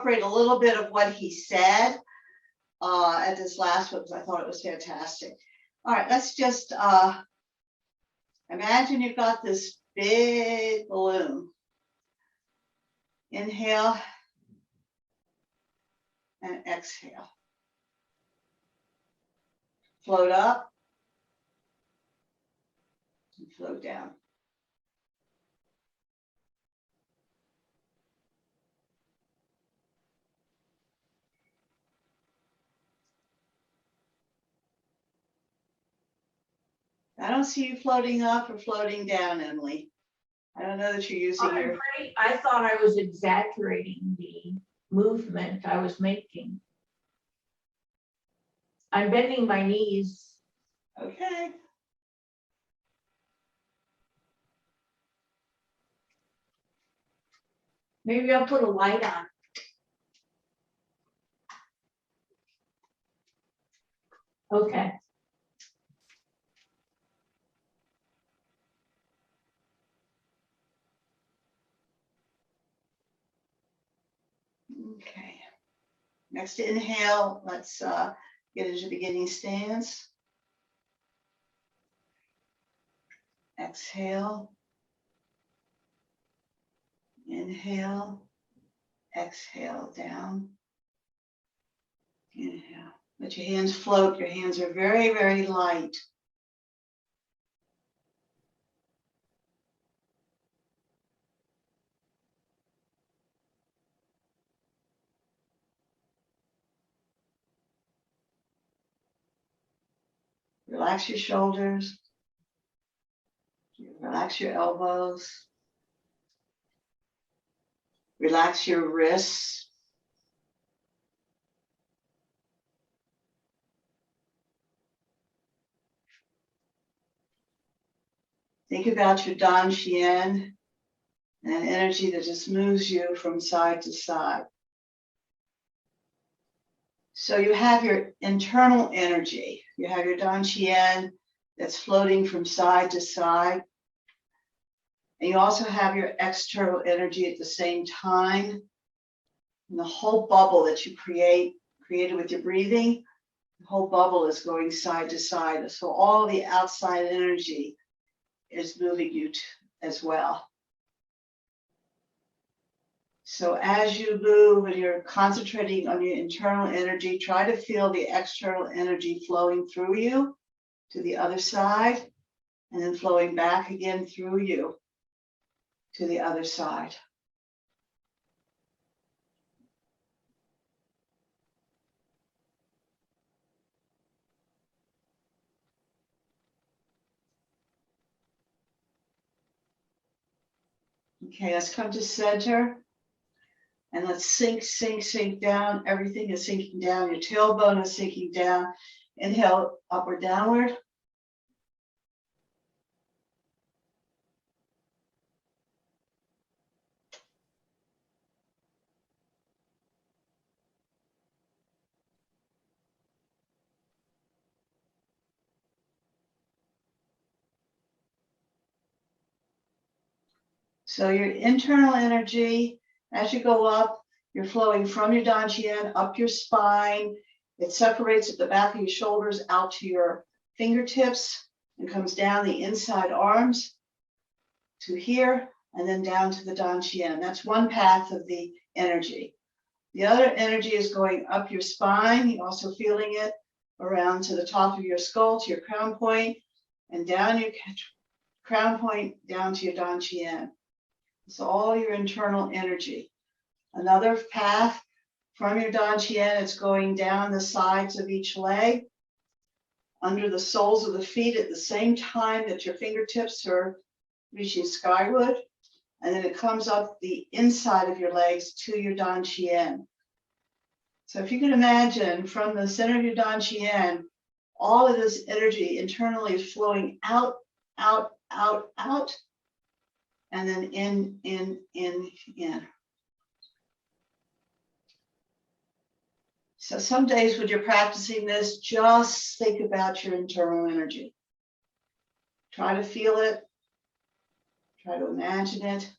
incorporate a little bit of what he said at this last one because I thought it was fantastic. All right, let's just imagine you've got this big balloon. Inhale and exhale. Float up and float down. I don't see you floating up or floating down, Emily. I don't know that you're using your... I thought I was exaggerating the movement I was making. I'm bending my knees. Okay. Maybe I'll put a light on. Okay. Okay. Next inhale, let's get into beginning stance. Exhale. Inhale. Exhale down. Inhale. Let your hands float. Your hands are very, very light. Relax your shoulders. Relax your elbows. Relax your wrists. Think about your Dan Xian and energy that just moves you from side to side. So you have your internal energy. You have your Dan Xian that's floating from side to side. And you also have your external energy at the same time. And the whole bubble that you created with your breathing, the whole bubble is going side to side. So all the outside energy is moving you as well. So as you move and you're concentrating on your internal energy, try to feel the external energy flowing through you to the other side and then flowing back again through you to the other side. Okay, let's come to center. And let's sink, sink, sink down. Everything is sinking down. Your tailbone is sinking down. Inhale, upward, downward. So your internal energy, as you go up, you're flowing from your Dan Xian up your spine. It separates at the back of your shoulders out to your fingertips and comes down the inside arms to here and then down to the Dan Xian. That's one path of the energy. The other energy is going up your spine. You're also feeling it around to the top of your skull, to your crown point, and down your crown point down to your Dan Xian. So all your internal energy. Another path from your Dan Xian, it's going down the sides of each leg, under the soles of the feet at the same time that your fingertips are reaching skyward. And then it comes up the inside of your legs to your Dan Xian. So if you can imagine from the center of your Dan Xian, all of this energy internally is flowing out, out, out, out, and then in, in. So some days when you're practicing this, just think about your internal energy. Try to feel it. Try to imagine it.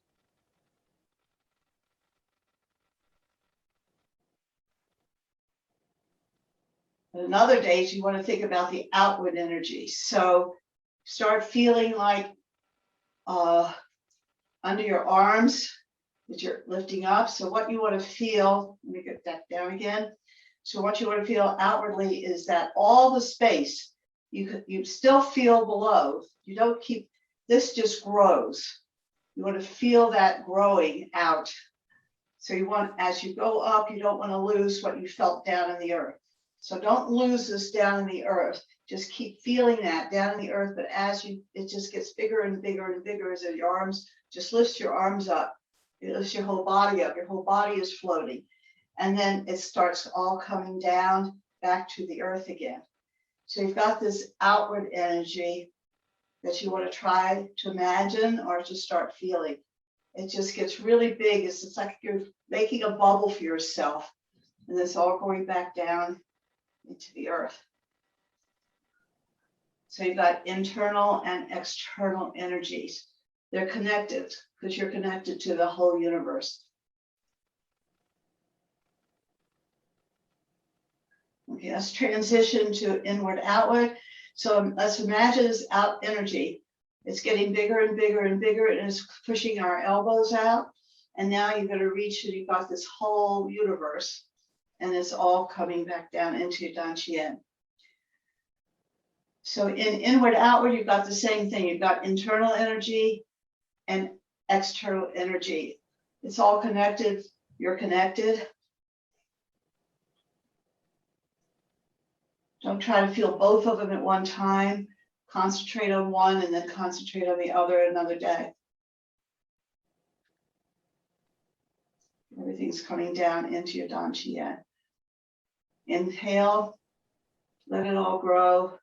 And another days, you want to think about the outward energy. So start feeling like under your arms that you're lifting up. So what you want to feel, let me get that down again. So what you want to feel outwardly is that all the space you still feel below. You don't keep, this just grows. You want to feel that growing out. So you want, as you go up, you don't want to lose what you felt down in the earth. So don't lose this down in the earth. Just keep feeling that down in the earth. But as you, it just gets bigger and bigger and bigger as your arms, just lift your arms up. It lifts your whole body up. Your whole body is floating. And then it starts all coming down back to the earth again. So you've got this outward energy that you want to try to imagine or to start feeling. It just gets really big. It's like you're making a bubble for yourself. And it's all going back down into the earth. So you've got internal and external energies. They're connected because you're connected to the whole universe. Okay, let's transition to inward outward. So let's imagine this out energy. It's getting bigger and bigger and bigger, and it's pushing our elbows out. And now you're going to reach and you've got this whole universe, and it's all coming back down into your dantian. So in inward outward, you've got the same thing. You've got internal energy and external energy. It's all connected. You're connected. Don't try to feel both of them at one time. Concentrate on one and then concentrate on the other another day. Everything's coming down into your dantian. Inhale, let it all grow.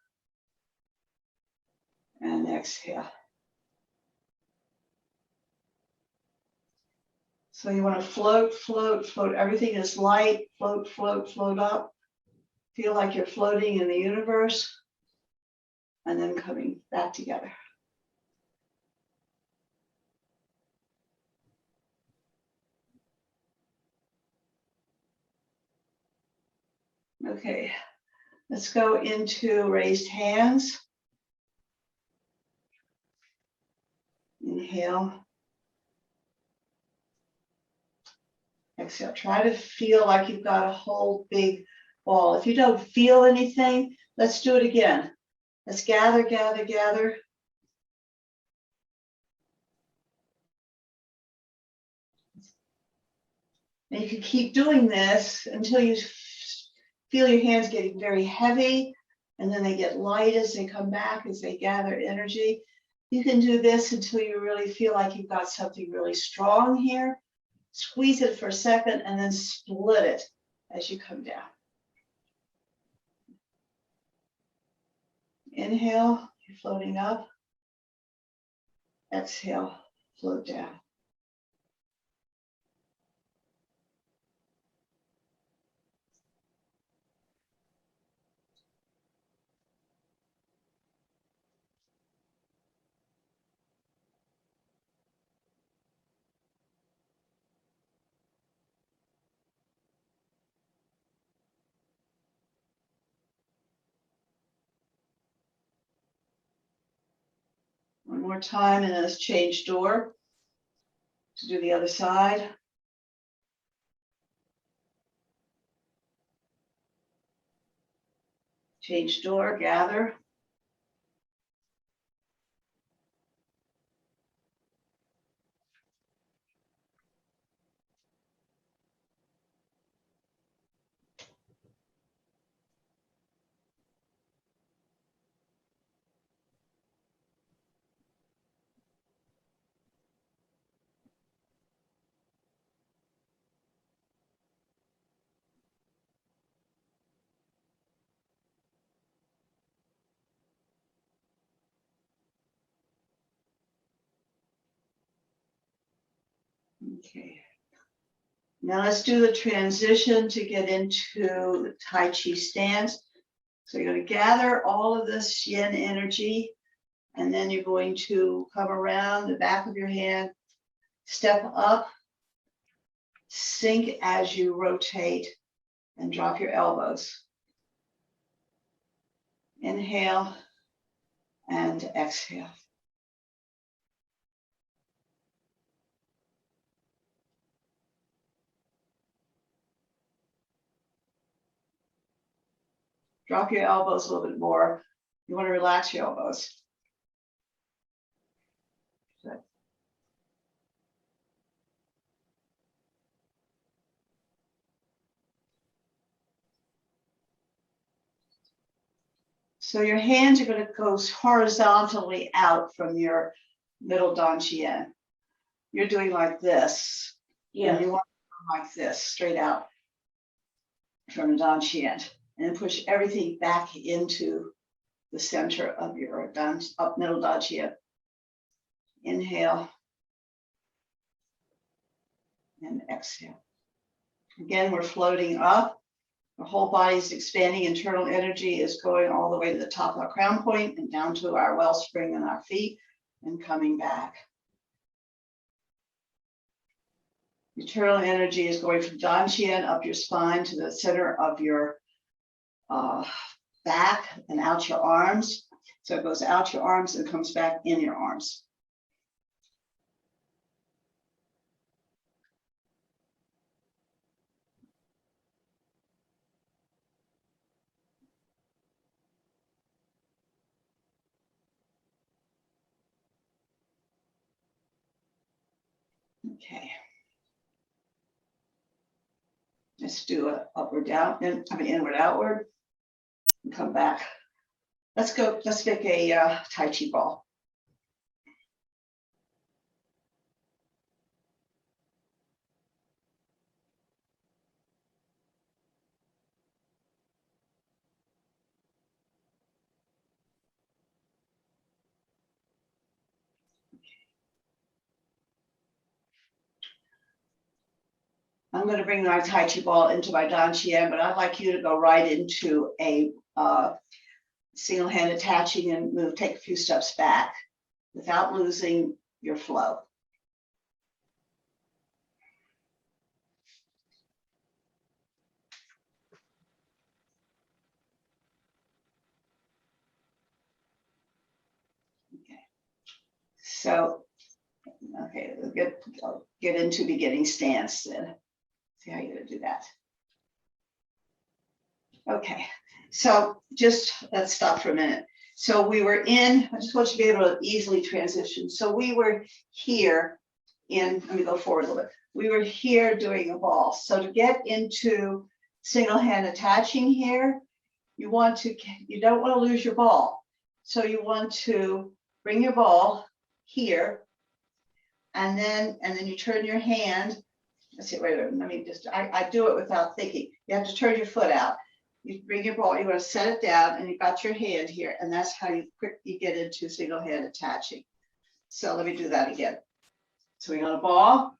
And exhale. So you want to float, float, float. Everything is light. Float, float, float up. Feel like you're floating in the universe. And then coming back together. Okay, let's go into raised hands. Inhale. Exhale. Try to feel like you've got a whole big ball. If you don't feel anything, let's do it again. Let's gather, gather, gather. And you can keep doing this until you feel your hands getting very heavy, and then they get light as they come back, as they gather energy. You can do this until you really feel like you've got something really strong here. Squeeze it for a second and then split it as you come down. Inhale, you're floating up. Exhale, float down. One more time, and then let's change door to do the other side. Change door, gather. Okay. Now let's do the transition to get into the Tai Chi stance. So you're going to gather all of this yin energy, and then you're going to come around the back of your hand, step up, sink as you rotate, and drop your elbows. Inhale and exhale. Drop your elbows a little bit more. You want to relax your elbows. Good. So your hands are going to go horizontally out from your middle dantian. You're doing like this. Yeah. And you want to go like this, straight out from the dantian. And then push everything back into the center of your middle dantian. Inhale and exhale. Again, we're floating up. The whole body is expanding. Internal energy is going all the way to the top of our crown point and down to our wellspring in our feet and coming back. Internal energy is going from dantian up your spine to the center of your back and out your arms. So it goes out your arms and comes back in your arms. Okay. Let's do an upward down, inward outward, and come back. Let's go, let's make a Tai Chi ball. I'm going to bring my Tai Chi ball into my dantian, but I'd like you to go right into a single hand attaching and move, take a few steps back without losing your flow. Okay. So, okay, I'll get into beginning stance then. See how you're going to do that. Okay, so just let's stop for a minute. So we were in, I just want you to be able to easily transition. So we were here in, let me go forward a little bit. We were here doing a ball. So to get into single hand attaching here, you don't want to lose your ball. So you want to bring your ball here, and then you turn your hand. Let's see, wait a minute, let me just, I do it without thinking. You have to turn your foot out. You bring your ball, you want to set it down, and you got your hand here, and that's how you quickly get into single hand attaching. So let me do that again. So we got a ball,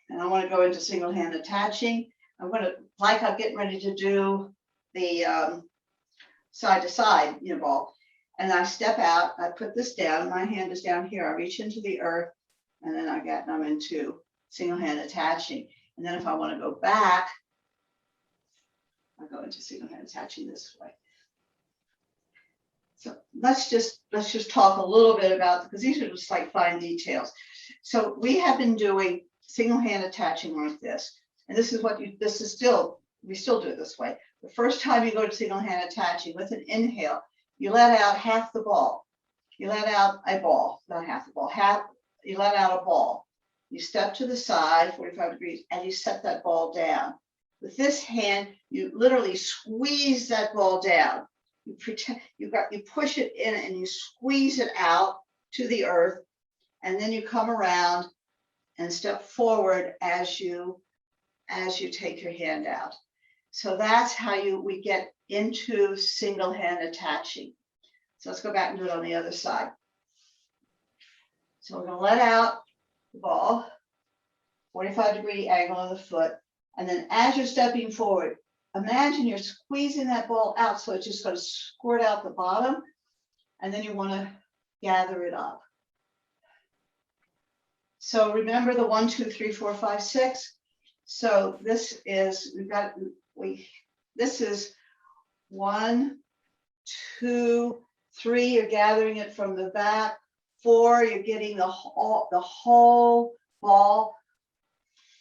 and I want to go into single hand attaching. I'm going to, like I'm getting ready to do the side to side, ball. And I step out, I put this down, my hand is down here, I reach into the earth, and then I'm into single hand attaching. And then if I want to go back, I go into single hand attaching this way. So let's just talk a little bit about, because these are just like fine details. So we have been doing single hand attaching like this. And this is what we still do it this way. The first time you go to single hand attaching with an inhale, you let out half the ball. You let out a ball, not half the ball, you let out a ball. You step to the side, 45 degrees, and you set that ball down. With this hand, you literally squeeze that ball down. You push it in and you squeeze it out to the earth, and then you come around and step forward as you take your hand out. So that's how we get into single hand attaching. So let's go back and do it on the other side. So we're going to let out the ball, 45-degree angle of the foot. And then as you're stepping forward, imagine you're squeezing that ball out so it's just going to squirt out the bottom. And then you want to gather it up. So remember the 1, 2, 3, 4, 5, 6. So this is, this is 1, 2, 3, you're gathering it from the back. 4, you're getting the whole ball.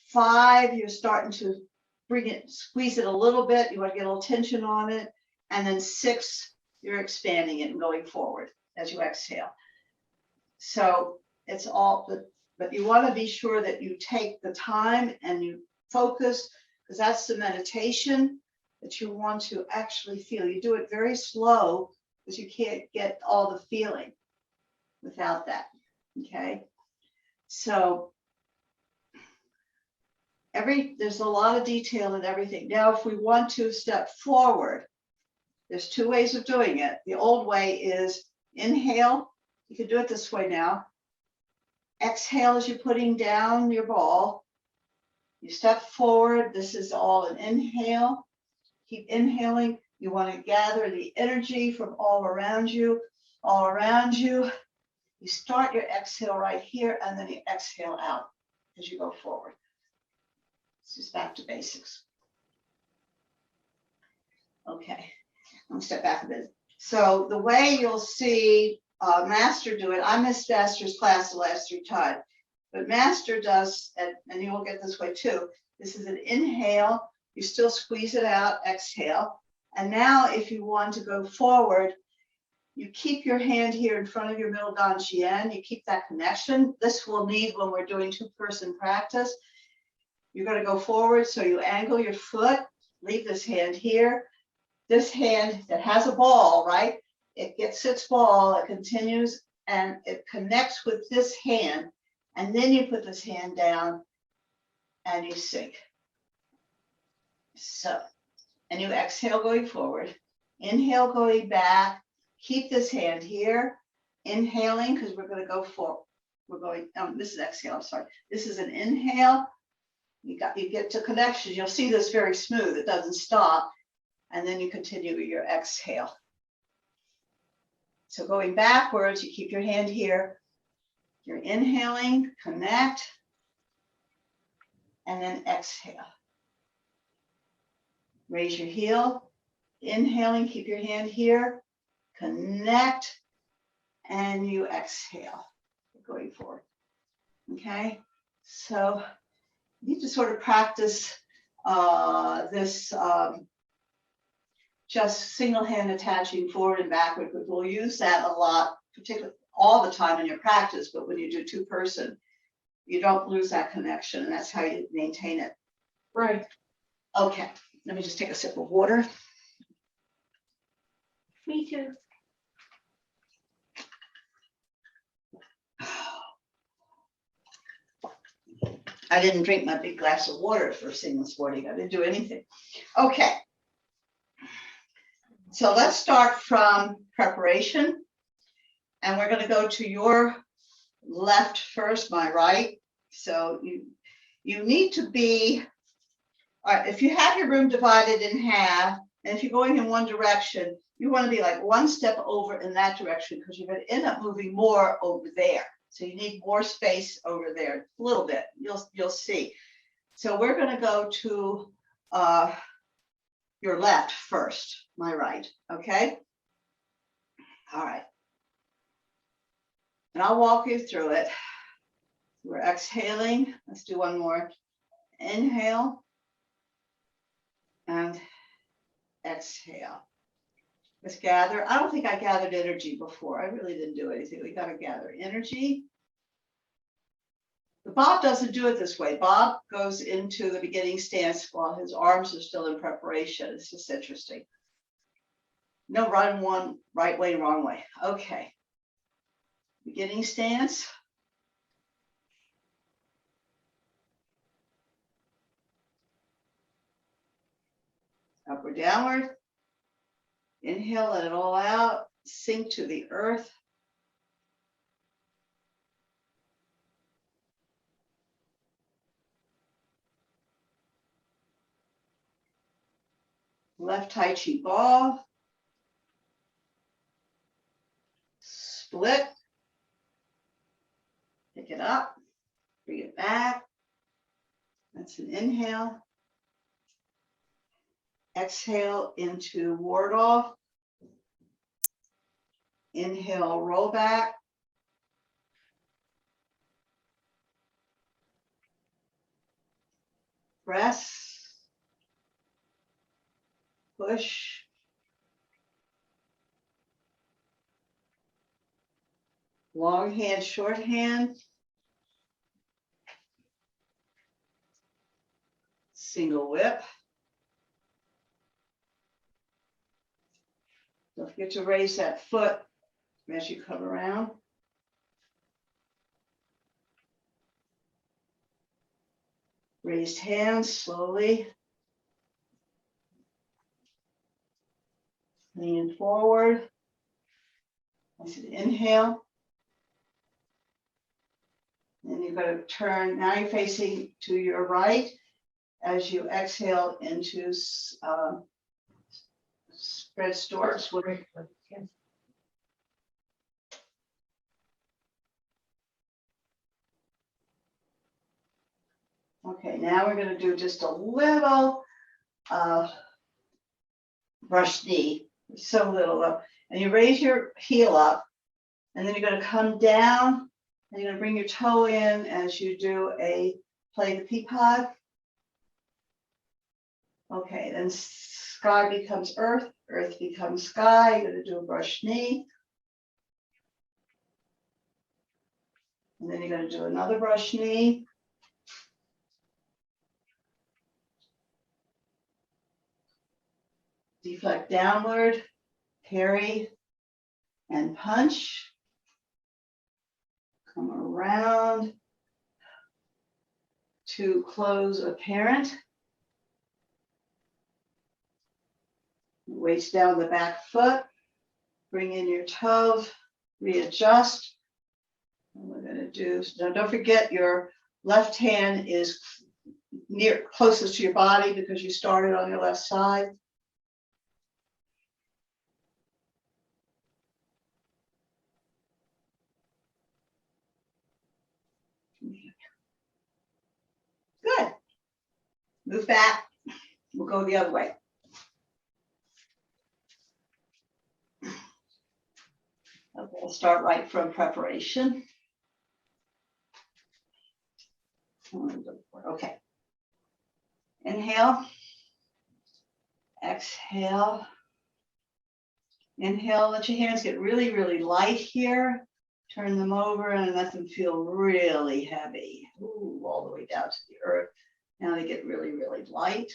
5, you're starting to bring it, squeeze it a little bit. You want to get a little tension on it. And then 6, you're expanding it and going forward as you exhale. So it's all, but you want to be sure that you take the time and you focus, because that's the meditation that you want to actually feel. You do it very slow because you can't get all the feeling without that. Okay. So there's a lot of detail in everything. Now, if we want to step forward, there's 2 ways of doing it. The old way is inhale. You can do it this way now. Exhale as you're putting down your ball. You step forward. This is all an inhale. Keep inhaling. You want to gather the energy from all around you, all around you. You start your exhale right here, and then you exhale out as you go forward. It's just back to basics. Okay, I'm gonna step back a bit. So the way you'll see Master do it, I missed Master's class the last 3 times, but Master does, and you will get this way too. This is an inhale, you still squeeze it out, exhale. And now if you want to go forward, you keep your hand here in front of your middle dantian, you keep that connection. This we'll need when we're doing 2-person practice. You're going to go forward, so you angle your foot, leave this hand here. This hand that has a ball, right? It gets its ball, it continues, and it connects with this hand. And then you put this hand down and you sink. So, and you exhale going forward. Inhale going back. Keep this hand here. Inhaling, because we're going to go forward. We're going, this is exhale, I'm sorry. This is an inhale. You get to connection. You'll see this very smooth. It doesn't stop. And then you continue with your exhale. So going backwards, you keep your hand here. You're inhaling, connect, and then exhale. Raise your heel, inhaling, keep your hand here, connect, and you exhale, going forward. Okay, so you need to sort of practice this just single hand attaching forward and backward, because we'll use that a lot, particularly all the time in your practice, but when you do 2-person, you don't lose that connection, and that's how you maintain it. Right. Okay, let me just take a sip of water. Me too. I didn't drink my big glass of water first thing this morning. I didn't do anything. Okay. So let's start from preparation. And we're going to go to your left first, my right. So you need to be, all right, if you have your room divided in half, and if you're going in one direction, you want to be like 1 step over in that direction, because you're going to end up moving more over there. So you need more space over there, a little bit, you'll see. So we're going to go to your left first, my right, okay? All right. And I'll walk you through it. We're exhaling. Let's do one more. Inhale and exhale. Let's gather. I don't think I gathered energy before. I really didn't do anything. We got to gather energy. But Bob doesn't do it this way. Bob goes into the beginning stance while his arms are still in preparation. It's just interesting. No right way, wrong way. Okay. Beginning stance. Upward, downward. Inhale, let it all out. Sink to the earth. Left taichi ball. Split. Pick it up. Bring it back. That's an inhale. Exhale into ward off. Inhale, roll back. Press. Push. Long hand, short hand. Single whip. Don't forget to raise that foot as you come around. Raised hands slowly. Lean forward. I said inhale. Then you're going to turn, now you're facing to your right as you exhale into spread storks. Yes. Okay, now we're going to do just a little brush knee, so little. And you raise your heel up, and then you're going to come down, and you're going to bring your toe in as you do a play the peapod. Okay, then sky becomes earth, earth becomes sky. You're going to do a brush knee. And then you're going to do another brush knee. Deflect downward, parry, and punch. Come around to close a parent. Weights down the back foot. Bring in your toe, readjust. And we're going to do, now don't forget your left hand is near closest to your body because you started on your left side. Good. Move back. We'll go the other way. Okay, we'll start right from preparation. Okay. Inhale. Exhale. Inhale, let your hands get really, really light here. Turn them over and let them feel really heavy. Ooh, all the way down to the earth. Now they get really, really light.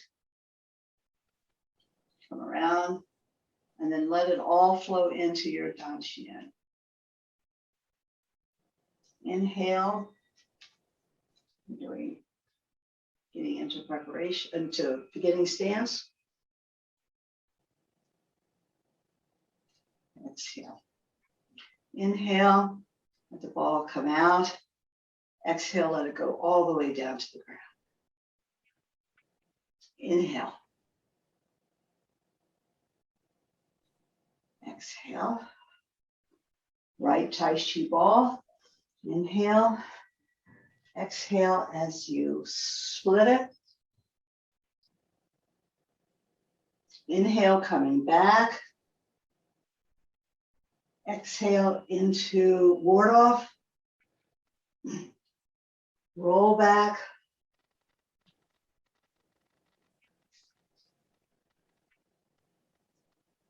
Come around and then let it all flow into your dantian. Inhale. Getting into preparation, into beginning stance. Exhale. Inhale, let the ball come out. Exhale, let it go all the way down to the ground. Inhale. Exhale. Right taichi ball. Inhale. Exhale as you split it. Inhale, coming back. Exhale into ward off. Roll back.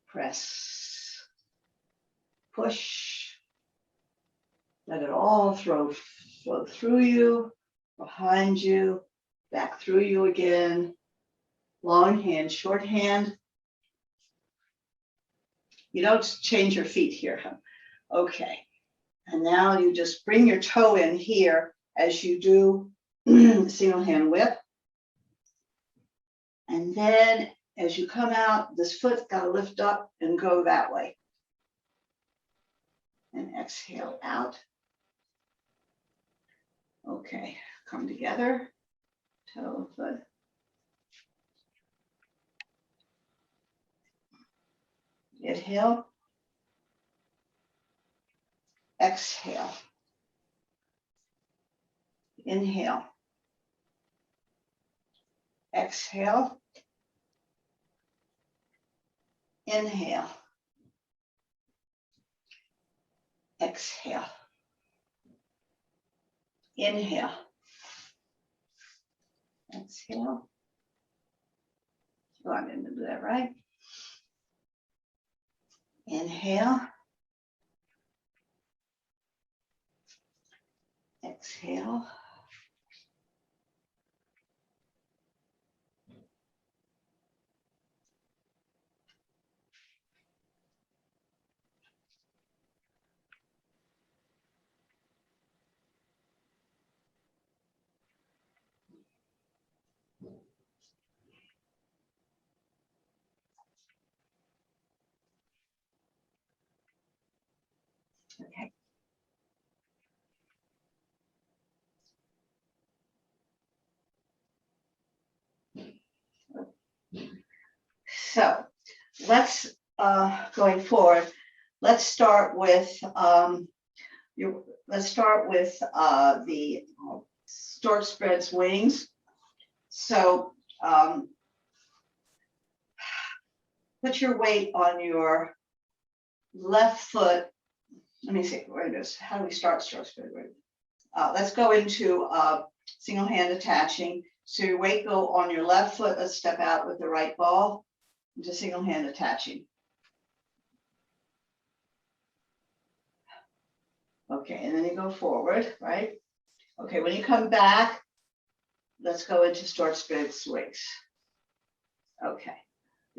Press. Push. Let it all flow through you, behind you, back through you again. Long hand, short hand. You don't change your feet here, huh? Okay. And now you just bring your toe in here as you do single hand whip. And then as you come out, this foot's got to lift up and go that way. And exhale out. Okay, come together, toe, foot. Inhale. Exhale. Inhale. Exhale. Inhale. exhale. Inhale. Exhale. Oh, I didn't do that right. Inhale. Exhale. Okay. So let's going forward. Let's start with the stork spreads wings. So put your weight on your left foot. Let me see where it is. How do we start stork spread wing? Let's go into single hand attaching. So your weight go on your left foot. Let's step out with the right ball into single hand attaching. Okay, and then you go forward, right? Okay, when you come back, let's go into stork spread swings. Okay,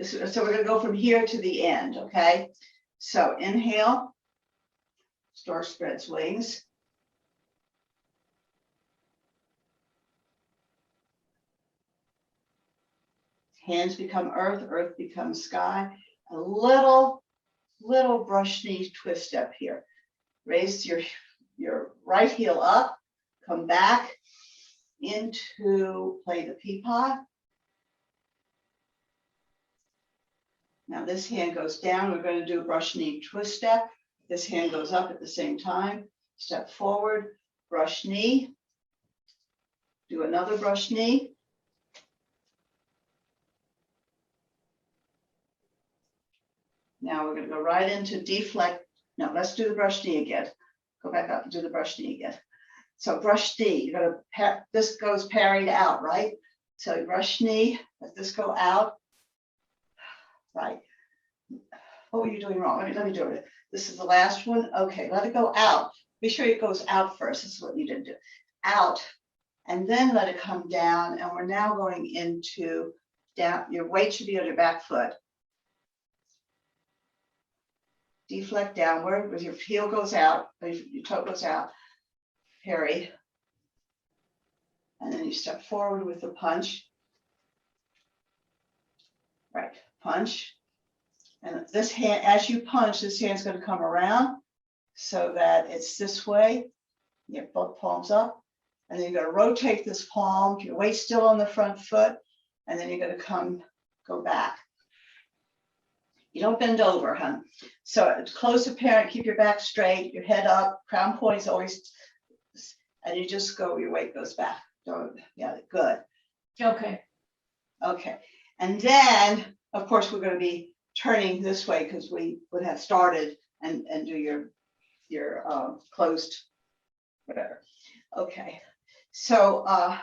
so we're gonna go from here to the end, okay? So inhale, stork spread wings. Hands become earth, earth becomes sky. A little brush knee twist step here. Raise your right heel up, come back into play the pea pod. Now this hand goes down. We're going to do a brush knee twist step. This hand goes up at the same time. Step forward, brush knee. Do another brush knee. Now we're going to go right into deflect. No, let's do the brush knee again. Go back up and do the brush knee again. So brush knee, you're going to, this goes parried out, right? So brush knee, let this go out. Right. What were you doing wrong? Let me do it. This is the last one. Okay, let it go out. Be sure it goes out first. This is what you didn't do. Out, and then let it come down. And we're now going into down. Your weight should be on your back foot. Deflect downward with your heel goes out, your toe goes out. Parry. And then you step forward with the punch. Right, punch. And this hand, as you punch, this hand's going to come around so that it's this way. You get both palms up. And then you're going to rotate this palm, your weight's still on the front foot. And then you're going to go back. You don't bend over, huh? So it's close apparent, keep your back straight, your head up, crown point is always, and you just go, your weight goes back. Yeah, good. Okay. Okay. And then, of course, we're going to be turning this way because we would have started and do your closed, whatever. Okay. So I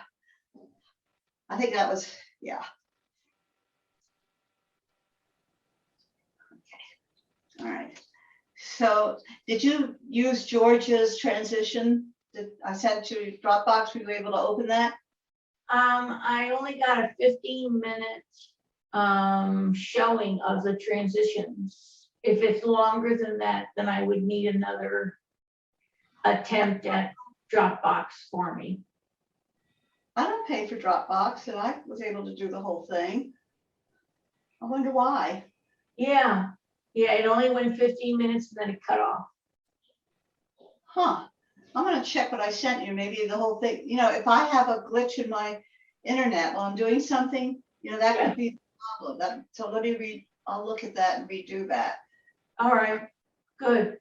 think that was, yeah. Okay. All right. So did you use George's transition that I sent to your Dropbox? Were you able to open that? I only got a 15-minute showing of the transitions. If it's longer than that, then I would need another attempt at Dropbox for me. I don't pay for Dropbox, and I was able to do the whole thing. I wonder why. Yeah, it only went 15 minutes and then it cut off. Huh. I'm going to check what I sent you. Maybe the whole thing, if I have a glitch in my internet while I'm doing something, that could be the problem. So let me I'll look at that and redo that. All right, good.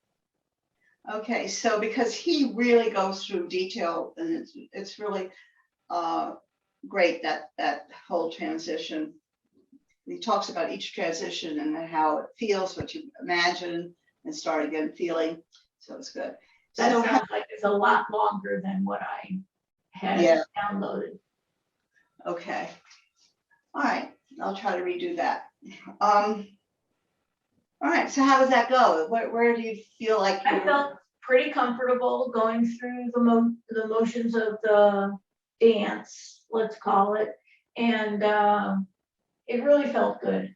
Okay, so because he really goes through detail, and it's really great, that whole transition. He talks about each transition and how it feels, what you imagine, and start again feeling. So it's good. That So, sounds like it's a lot longer than what I had Yeah. downloaded. okay. All right, I'll try to redo that. All right, so how does that go? Where do you feel like I you? felt pretty comfortable going through the motions of the dance, let's call it, and it really felt good.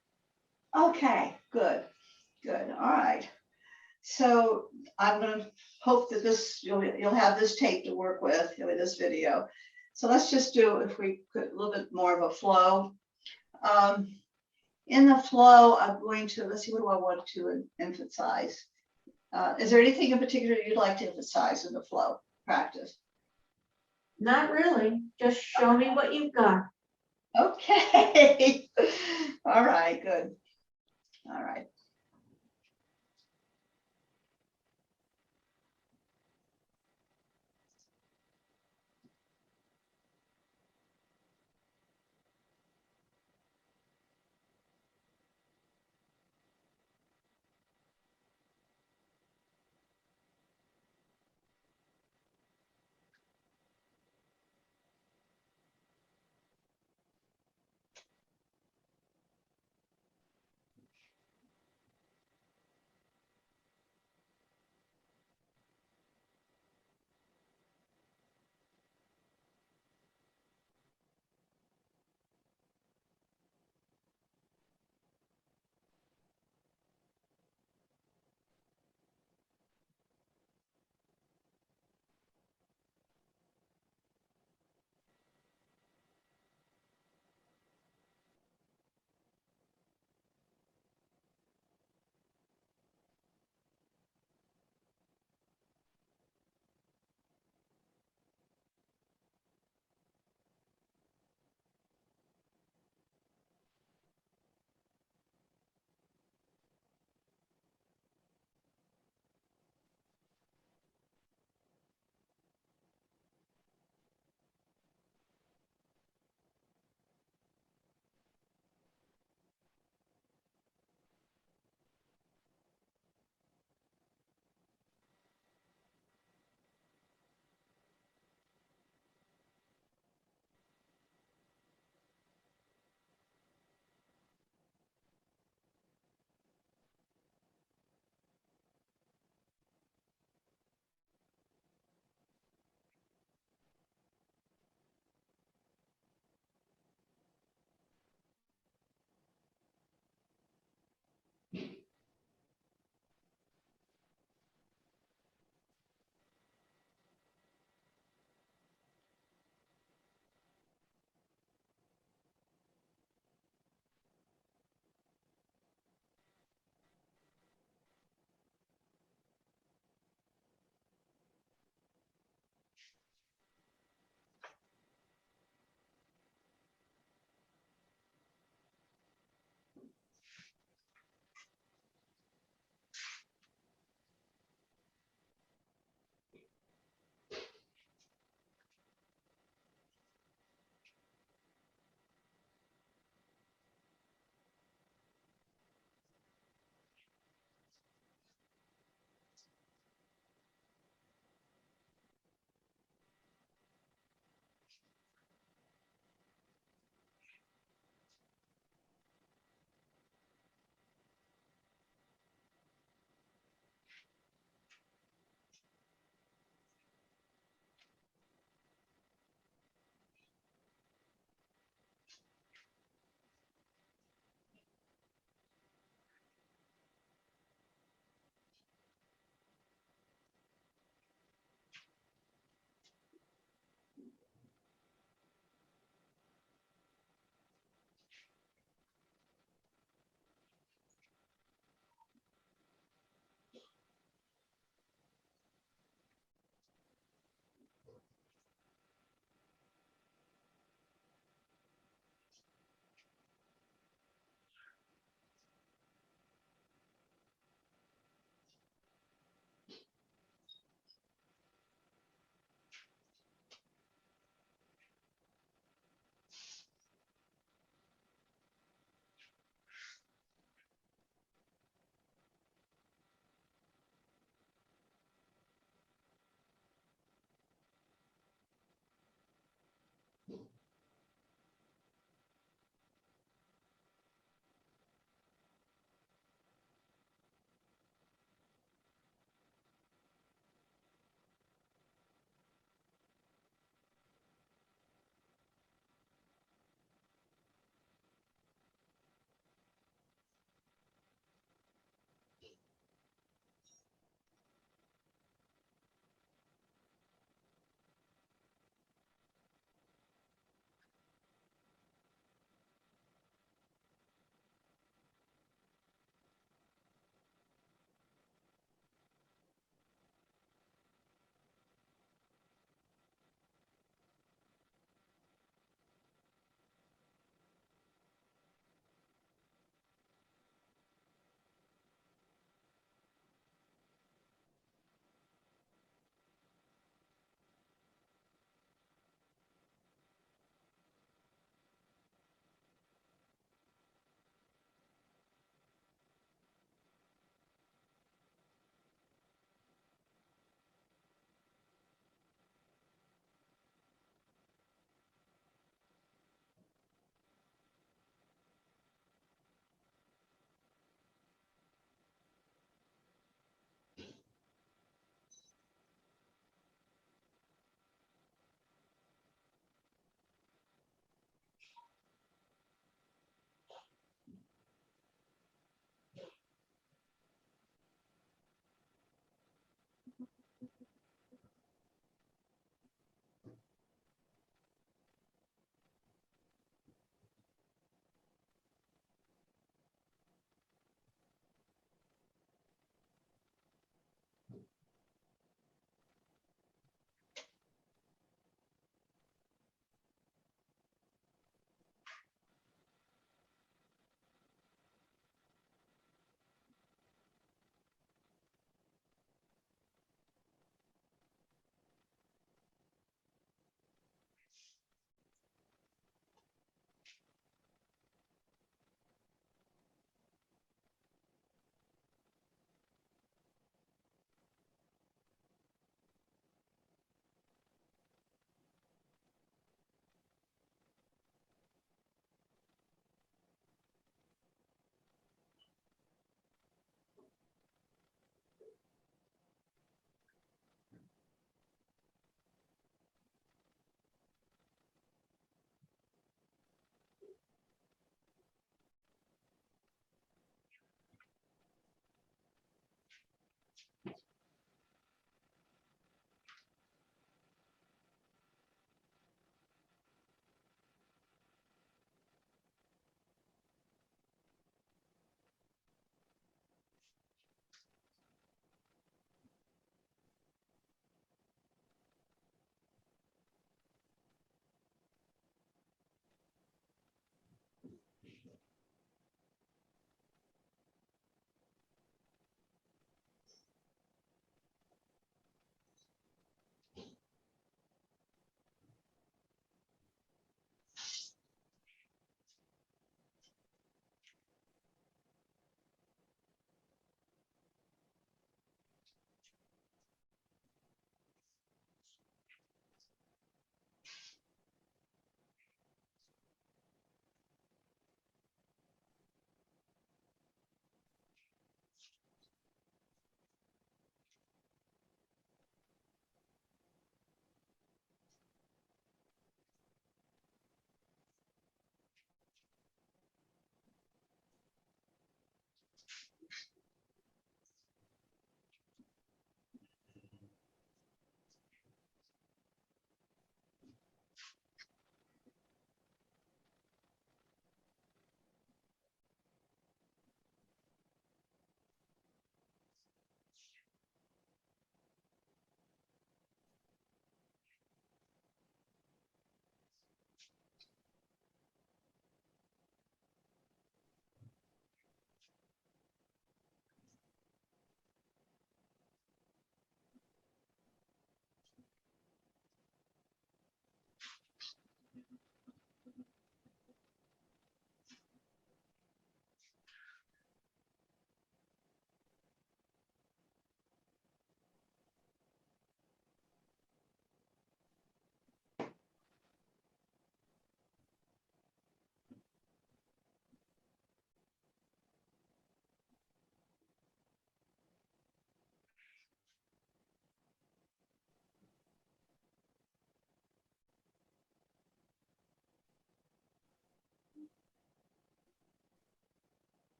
Okay, good, good. All right. So I'm gonna hope that you'll have this tape to work with this video. So let's just do, if we could, a little bit more of a flow. In the flow, I'm going to, let's see, what do I want to emphasize? Is there anything in particular you'd like to emphasize in the flow practice? Not really, just show me what you've got. Okay. All right, good. All right.